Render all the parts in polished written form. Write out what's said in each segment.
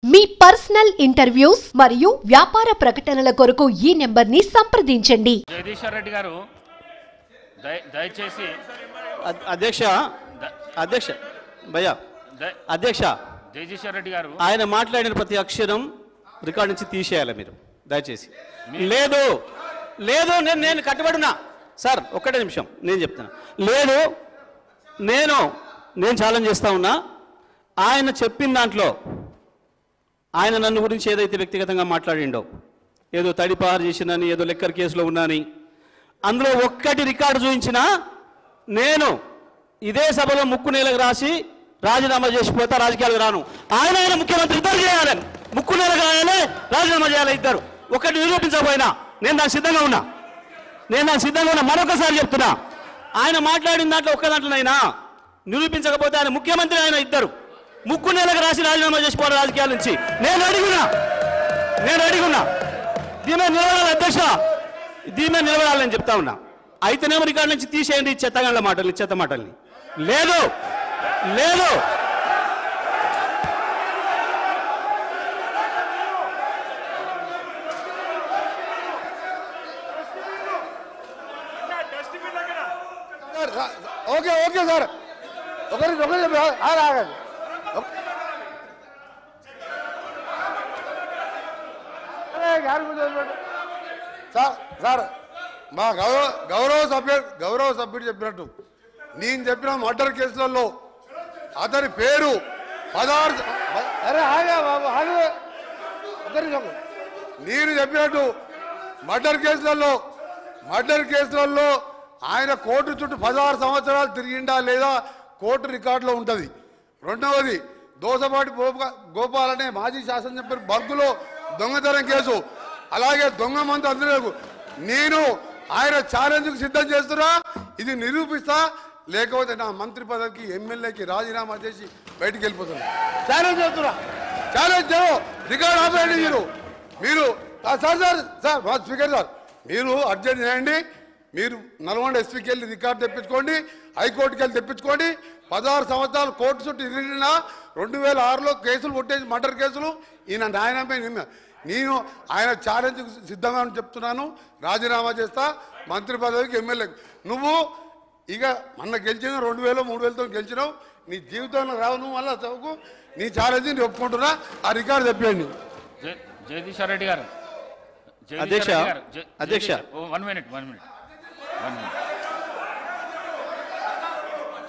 మీ personal interviews మరియు వ్యాపార ప్రకటనల కొరకు ఈ నెంబర్ని సంప్రదించండి. జగదీశ్వర్ రెడ్డి గారు దయచేసి అధ్యక్ష భయ్యా అధ్యక్ష జగదీశ్వర్ రెడ్డి గారు ఆయన మాట్లాడిన ప్రతి అక్షరం రికార్డ్ నుంచి తీసేయాలి మీరు దయచేసి. లేదు లేదు నేను కట్టుబడినా సార్ ఒక్కటే నిమిషం నేను చెప్తున్నా. లేదు నేను ఛాలెంజ్ చేస్తా ఉన్నా. ఆయన చెప్పిన దాంట్లో ఆయన నన్ను గురించి ఏదైతే వ్యక్తిగతంగా మాట్లాడిండో, ఏదో తడిపారు చేసినని, ఏదో లెక్కర్ కేసులో ఉన్నాని, అందులో ఒక్కటి రికార్డు చూపించినా నేను ఇదే సభలో ముక్కు నేలకు రాసి రాజీనామా చేసిపోతా, రాజకీయాలకు రాను. ఆయన ముఖ్యమంత్రి ఇద్దరు చేయాలని, ముక్కు నేలకు రాయాలి, రాజీనామా చేయాలి ఇద్దరు. ఒకటి నిరూపించకపోయినా నేను దానికి సిద్ధంగా ఉన్నా. మరొకసారి చెప్తున్నా, ఆయన మాట్లాడిన దాంట్లో ఒక్క దాంట్లోనైనా నిరూపించకపోతే ఆయన ముఖ్యమంత్రి, ఆయన ఇద్దరు ముక్కు నేలకు రాసి రాజీనామా చేసిపోవాలి రాజకీయాల నుంచి. నేను అడిగున్నా దీని మీద నిలబడాలి అధ్యక్ష, దీని మీద నిలబడాలని చెప్తా ఉన్నా. అయితేనేమో రికార్డు నుంచి తీసేయండి చెత్త మాటల్ని. లేదు ఓకే సార్, ఒకరి ఆగండి. సార్ మా గౌరవ సభ్యుడు చెప్పినట్టు, నేను చెప్పిన మర్డర్ కేసులలో అతని పేరు 16. నేను చెప్పినట్టు మర్డర్ కేసులలో ఆయన కోర్టు చుట్టూ 16 సంవత్సరాలు తిరిగిండా లేదా కోర్టు రికార్డులో ఉంటుంది. రెండవది దోసపాటి గోపాల్ అనే మాజీ శాసనసభ్యుడు బర్గులో దొంగతనం కేసు, అలాగే దొంగ మంది అందరూ నేను ఆయన ఛాలెంజ్కు సిద్ధం చేస్తున్నా. ఇది నిరూపిస్తా, లేకపోతే నా మంత్రి పదవికి ఎమ్మెల్యేకి రాజీనామా చేసి బయటికి వెళ్ళిపోతున్నా. ఛాలెంజ్ చేస్తున్నా, రికార్డు ఆపేయండి మీరు సార్ మా స్పీకర్ సార్, మీరు అర్జెంట్ చేయండి. మీరు నల్గొండ ఎస్పీకి వెళ్ళి రికార్డు తెప్పించుకోండి, హైకోర్టుకి వెళ్ళి తెప్పించుకోండి. 16 సంవత్సరాలు కోర్టు చుట్టూ తిరిగిన 2006లో కేసులు కొట్టేసి మర్డర్ కేసులు ఈయన న్యాయమే. నేను ఆయన ఛాలెంజ్కు సిద్ధంగా చెప్తున్నాను, రాజీనామా చేస్తా మంత్రి పదవికి, ఎమ్మెల్యేకి. నువ్వు ఇక మొన్న గెలిచిన 2000 3000తో గెలిచినావు, నీ జీవితంలో రావు. నువ్వు మళ్ళీ చదువుకు, నీ ఛాలెంజ్ నేను ఒప్పుకుంటున్నా. ఆ రికార్డు తెప్పండి. జగదీశ్వర్ రెడ్డి గారు అధ్యక్ష 1 మినిట్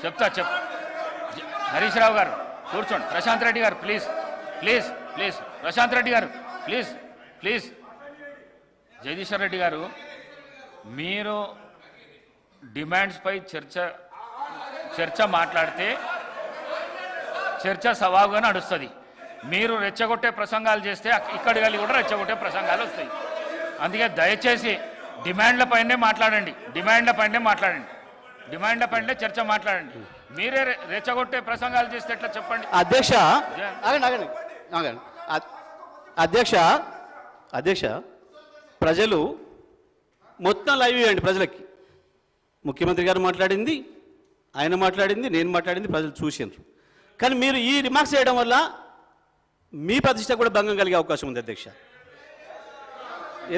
చెప్తా. హరీష్ రావు గారు కూర్చోండి. ప్రశాంత్ రెడ్డి గారు ప్లీజ్. ప్రశాంత్ రెడ్డి గారు ప్లీజ్. జగదీశ్వర్ రెడ్డి గారు, మీరు డిమాండ్స్పై చర్చ మాట్లాడితే చర్చ సవాలుగా నడుస్తుంది. మీరు రెచ్చగొట్టే ప్రసంగాలు చేస్తే ఇక్కడి వెళ్ళి కూడా రెచ్చగొట్టే ప్రసంగాలు వస్తాయి. అందుకే దయచేసి డిమాండ్లపైనే మాట్లాడండి, డిమాండ్లపైనే చర్చ మాట్లాడండి. మీరే రెచ్చగొట్టే ప్రసంగాలు చేస్తే ఎట్లా చెప్పండి. అధ్యక్ష ప్రజలు మొత్తం లైవ్ ఇవ్వండి ప్రజలకి. ముఖ్యమంత్రి గారు మాట్లాడింది, ఆయన మాట్లాడింది, నేను మాట్లాడింది ప్రజలు చూసినారు. కానీ మీరు ఈ రిమార్క్స్ చేయడం వల్ల మీ ప్రతిష్ట కూడా భంగం కలిగే అవకాశం ఉంది అధ్యక్ష.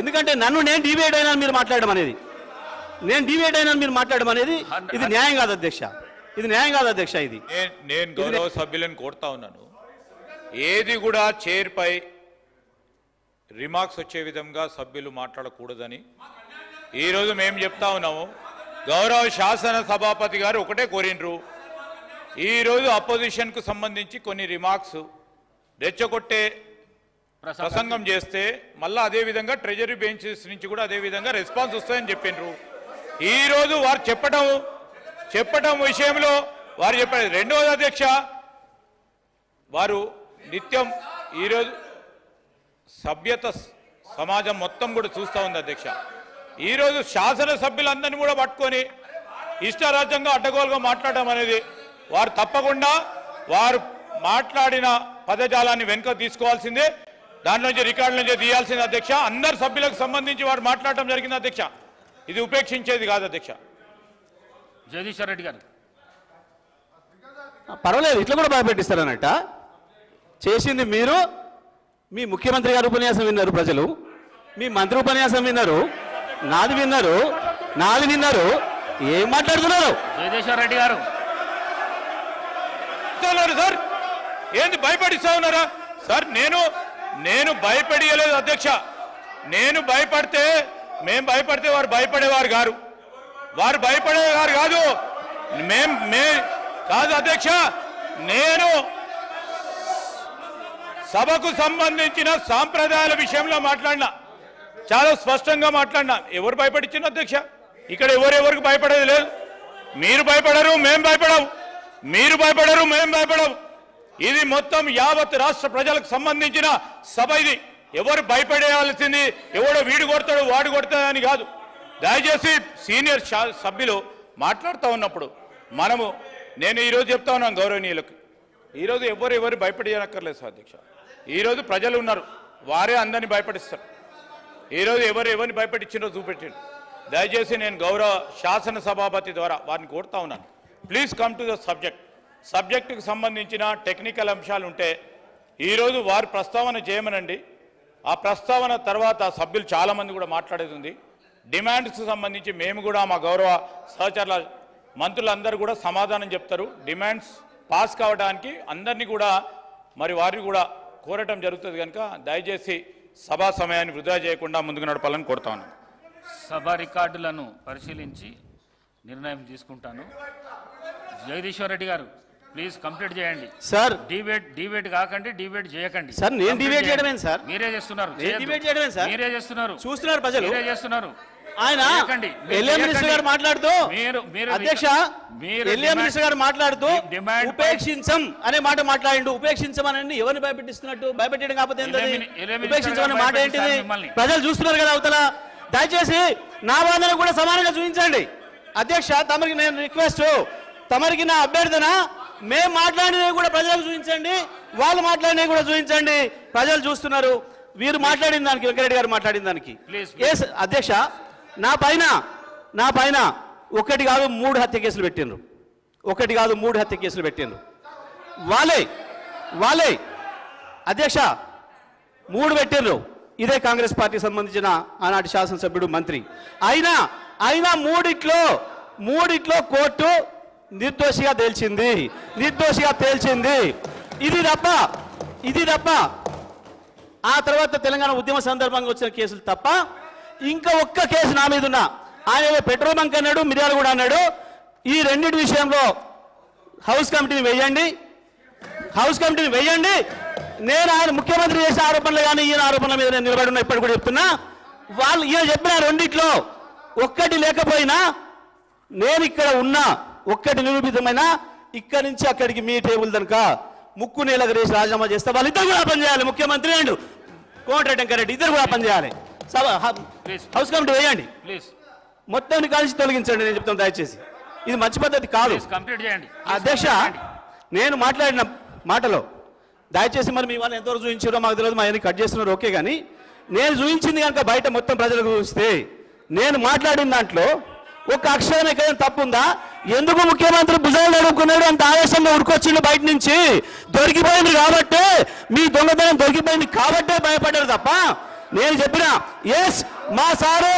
ఎందుకంటే నేను డివైడ్ అయినా మీరు మాట్లాడడం అనేది, ఇది న్యాయం కాదు అధ్యక్ష. ఇది నేను గౌరవ సభ్యులను కోరుతా ఉన్నాను, ఏది కూడా చైర్పై రిమార్క్స్ వచ్చే విధంగా సభ్యులు మాట్లాడకూడదని ఈరోజు మేము చెప్తా ఉన్నాము. గౌరవ శాసన సభాపతి గారు ఒకటే కోరినరు, ఈరోజు అపోజిషన్కు సంబంధించి కొన్ని రిమార్క్స్ రెచ్చగొట్టే ప్రసంగం చేస్తే మళ్ళీ అదేవిధంగా ట్రెజరీ బెంచెస్ నుంచి కూడా అదేవిధంగా రెస్పాన్స్ వస్తాయని చెప్పినారు. ఈరోజు వారు చెప్పడం విషయంలో వారు చెప్పారు. రెండవది అధ్యక్ష, వారు నిత్యం ఈరోజు సభ్యత సమాజం మొత్తం కూడా చూస్తూ ఉంది అధ్యక్ష. ఈరోజు శాసనసభ్యులందరినీ కూడా పట్టుకొని ఇష్టారాజ్యంగా అడ్డగోలుగా మాట్లాడడం అనేది వారు తప్పకుండా వారు మాట్లాడిన పదజాలాన్ని వెనుక తీసుకోవాల్సిందే, దాంట్లో నుంచి రికార్డుల నుంచి తీయాల్సిందే అధ్యక్ష. అందరు సభ్యులకు సంబంధించి వారు మాట్లాడటం జరిగింది అధ్యక్ష, ఇది ఉపేక్షించేది కాదు అధ్యక్ష. జగదీశ్వర్ రెడ్డి గారు పర్వాలేదు, ఇట్లా కూడా భయపెట్టిస్తారన్నట్ట. చేసింది మీరు, మీ ముఖ్యమంత్రి గారి ఉపన్యాసం విన్నారు ప్రజలు, మీ మంత్రి ఉపన్యాసం విన్నారు, నాది విన్నారు, నాది విన్నారు. ఏం మాట్లాడుతున్నారు? జగదీశ్వర్ రెడ్డి గారు సార్ ఏంది భయపడిస్తా ఉన్నారా సార్? నేను భయపడియలేదు అధ్యక్ష. నేను భయపడితే మేము భయపడితే వారు భయపడేవారు గారు, వారు భయపడేవారు కాదు. కాదు అధ్యక్ష, నేను సభకు సంబంధించిన సాంప్రదాయాల విషయంలో మాట్లాడినా, చాలా స్పష్టంగా మాట్లాడినా. ఎవరు భయపడించిన అధ్యక్ష? ఇక్కడ ఎవరెవరికి భయపడేది లేదు. మీరు భయపడరు, మేము భయపడవు. మీరు భయపడరు, మేము భయపడవు. ఇది మొత్తం యావత్ రాష్ట్ర ప్రజలకు సంబంధించిన సభ. ఇది ఎవరు భయపడేయాల్సింది ఎవడో వీడు కొడతాడు వాడు కొడతాడని కాదు. దయచేసి సీనియర్ సభ్యులు మాట్లాడుతూ ఉన్నప్పుడు నేను ఈరోజు చెప్తా ఉన్నాను గౌరవనీయులకు, ఈరోజు ఎవరు భయపడేయనక్కర్లేదు సార్ అధ్యక్ష. ఈరోజు ప్రజలు ఉన్నారు, వారే అందరినీ భయపడిస్తారు. ఈరోజు ఎవరిని భయపడించినో చూపెట్టారు. దయచేసి నేను గౌరవ శాసన సభాపతి ద్వారా వారిని కోరుతా ఉన్నాను, ప్లీజ్ కమ్ టు ద సబ్జెక్టుకు సంబంధించిన టెక్నికల్ అంశాలు ఉంటే ఈరోజు వారు ప్రస్తావన చేయమనండి. ఆ ప్రస్తావన తర్వాత సభ్యులు చాలామంది కూడా మాట్లాడేది ఉంది. డిమాండ్స్కి సంబంధించి మేము కూడా మా గౌరవ సహచరుల మంత్రులందరూ కూడా సమాధానం చెప్తారు. డిమాండ్స్ పాస్ కావడానికి అందరినీ కూడా వారిని కూడా కోరటం జరుగుతుంది. కనుక దయచేసి సభా సమయాన్ని వృధా చేయకుండా ముందుకు నడపాలని కోరుతాను. సభ రికార్డులను పరిశీలించి నిర్ణయం తీసుకుంటాను. జగదీశ్వర్ రెడ్డి గారు ప్లీజ్ కంప్లీట్ చేయండి సార్. డిబేట్ కాకండి, డిబేట్ చేయకండి సార్. నేను డిబేట్ చేయడమేం సార్? మీరే చేస్తున్నారు. డిబేట్ చేయడమే సార్. మీరే చేస్తున్నారు, చూస్తున్నారు ప్రజలు, మీరే చేస్తున్నారు. ఆయన ఎల్ఏ మినిస్టర్ గారు మాట్లాడుతూ అధ్యక్ష ఎల్ఏ మినిస్టర్ గారు మాట్లాడుతూ ఉపేక్షించం అనే మాట మాట్లాడిండు. ఉపేక్షించమని ఎవరిని భయపెట్టిస్తున్నట్టు? భయపెట్టడం కాకపోతే ఉపేక్షించమనే మాట ఏంటిది? ప్రజలు చూస్తున్నారు కదా అవతల. దయచేసి నా వాదన కూడా సమానంగా చూపించండి అధ్యక్ష. తమరికి నేను రిక్వెస్ట్, తమరికి నా అభ్యర్థన, మేము మాట్లాడినవి కూడా ప్రజలకు చూపించండి, వాళ్ళు మాట్లాడినవి కూడా చూపించండి. ప్రజలు చూస్తున్నారు. వీరు మాట్లాడిన దానికి, వెంకరెడ్డి గారు మాట్లాడిన దానికి అధ్యక్ష నా పైన ఒకటి కాదు 3 హత్య కేసులు పెట్టిండ్రు. ఒకటి కాదు 3 హత్య కేసులు పెట్టిండ్రు. వాళ్ళే అధ్యక్ష 3 పెట్టిండ్రు. ఇదే కాంగ్రెస్ పార్టీకి సంబంధించిన ఆనాటి శాసనసభ్యుడు మంత్రి. అయినా మూడిట్లో కోర్టు నిర్దోషిగా తేల్చింది. ఇది తప్ప ఆ తర్వాత తెలంగాణ ఉద్యమ సందర్భంగా వచ్చిన కేసులు తప్ప ఇంకా ఒక్క కేసు నా మీద ఉన్నా. ఆయన పెట్రోల్ బంక్ అన్నాడు, మిర్యాలు కూడా అన్నాడు. ఈ రెండింటి విషయంలో హౌస్ కమిటీని వేయండి. నేను ఆయన ముఖ్యమంత్రి చేసే ఆరోపణలు కానీ ఈయన ఆరోపణల మీద నేను నిలబడి ఉన్నా. ఇప్పటి కూడా చెప్తున్నా, వాళ్ళు ఈయన చెప్పిన రెండిట్లో ఒక్కటి లేకపోయినా నేను ఇక్కడ ఉన్నా, ఒక్కటి నిరూపితమైన ఇక్కడి నుంచి అక్కడికి మీ టేబుల్ కనుక ముక్కు నేలకు రేసి రాజీనామా చేస్తే వాళ్ళిద్దరు కూడా పనిచేయాలి. ముఖ్యమంత్రి అండ్ కోమటిరెడ్డి వెంకరెడ్డి ఇద్దరు కూడా పనిచేయాలి. హౌస్ కమిటీ వేయండి, మొత్తాన్ని కలిసి తొలగించండి. నేను చెప్తాను దయచేసి, ఇది మంచి పద్ధతి కాదు అధ్యక్ష. నేను మాట్లాడిన మాటలో దయచేసి మీ వాళ్ళు ఎంతవరకు చూపించారో మాకు తెలియదు, మా కట్ చేస్తున్నారు ఓకే. కానీ నేను చూపించింది కనుక బయట మొత్తం ప్రజలకు చూస్తే, నేను మాట్లాడిన దాంట్లో ఒక అక్షరం ఎక్కడైనా తప్పుందా? ఎందుకు ముఖ్యమంత్రి భుజాలు నడుపుకున్నాడు అంత ఆవేశంగా ఉడుకొచ్చిండు బయట నుంచి? దొరికిపోయింది కాబట్టే, మీ దొంగతనం దొరికిపోయింది కాబట్టే భయపడ్డారు తప్ప నేను చెప్పిన ఎస్ మా సారు,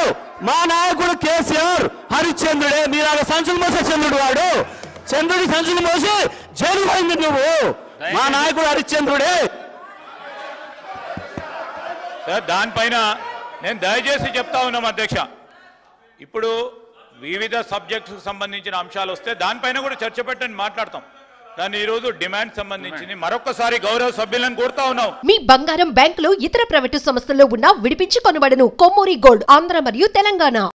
మా నాయకుడు కేసీఆర్ హరిశ్చంద్రుడే. మీలాగా సంచులు మోసే చంద్రుడు వాడు. చంద్రుడి సంచులు మోసి జైలు పోయింది నువ్వు. మా నాయకుడు హరిశ్చంద్రుడే. దానిపైన నేను దయచేసి చెప్తా ఉన్నాం అధ్యక్ష. ఇప్పుడు వివిధ సబ్జెక్టుకు సంబంధించిన అంశాలు వస్తే దానిపైన కూడా చర్చ పెట్టని మాట్లాడతాం. కానీ ఈరోజు డిమాండ్ సంబంధించింది మరొకసారి గౌరవ సభ్యులను కోరుతా ఉన్నాం. మీ బంగారం బ్యాంకులు ఇతర ప్రైవేటు సంస్థల్లో ఉన్న విడిపించి కొనబడను. కొమ్మూరి గోల్డ్, ఆంధ్ర మరియు తెలంగాణ.